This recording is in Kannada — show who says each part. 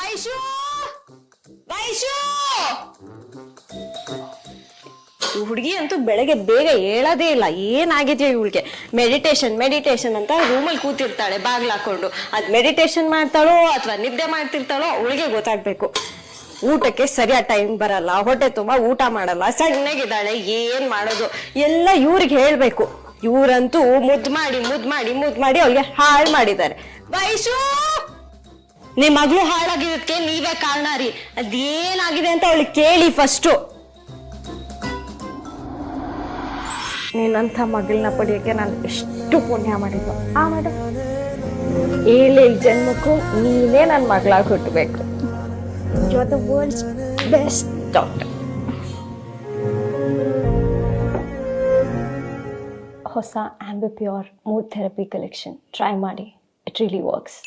Speaker 1: ವೈಶು ವೈಶು ಈ ಹುಡುಗಿ ಅಂತೂ ಬೆಳಗ್ಗೆ ಬೇಗ ಹೇಳೋದೇ ಇಲ್ಲ. ಏನಾಗಿದೆಯೋ ಇವಳಿಗೆ? ಮೆಡಿಟೇಷನ್ ಅಂತ ರೂಮಲ್ಲಿ ಕೂತಿರ್ತಾಳೆ ಬಾಗ್ಲು ಹಾಕೊಂಡು. ಅದ್ ಮೆಡಿಟೇಷನ್ ಮಾಡ್ತಾಳೋ ಅಥವಾ ನಿದ್ದೆ ಮಾಡ್ತಿರ್ತಾಳೋ ಅವಳಿಗೆ ಗೊತ್ತಾಗ್ಬೇಕು. ಊಟಕ್ಕೆ ಸರಿಯಾದ ಟೈಮ್ ಬರಲ್ಲ, ಹೊಟ್ಟೆ ತುಂಬಾ ಊಟ ಮಾಡಲ್ಲ, ಸಣ್ಣಗಿದ್ದಾಳೆ. ಏನ್ ಮಾಡೋದು ಎಲ್ಲ ಇವ್ರಿಗೆ ಹೇಳ್ಬೇಕು. ಇವ್ರಂತೂ ಮುದ್ದು ಮಾಡಿ ಅವಳಿಗೆ ಹಾಳು ಮಾಡಿದ್ದಾರೆ. ವೈಶು, ನಿಮ್ ಮಗಳು ಹಾಳಾಗಿರೋದಕ್ಕೆ ನೀವೇ ಕಾರಣ ರೀ. ಅದೇನಾಗಿದೆ ಅಂತ ಅವಳಿಗೆ ಕೇಳಿ ಫಸ್ಟು. ನೀನಂಥ ಮಗಳನ್ನ ಪಡೆಯೋಕ್ಕೆ ನಾನು ಎಷ್ಟು ಪುಣ್ಯ ಮಾಡಿದ್ದು. ಆ ಮಾಡು, 7 ಜನ್ಮಕ್ಕೂ ನೀನೇ ನನ್ನ ಮಗಳಾಗಿ ಹುಟ್ಟಬೇಕು. You are the world's best doctor. ಹೊಸ Ambipur mood therapy collection try ಮಾಡಿ. It really works.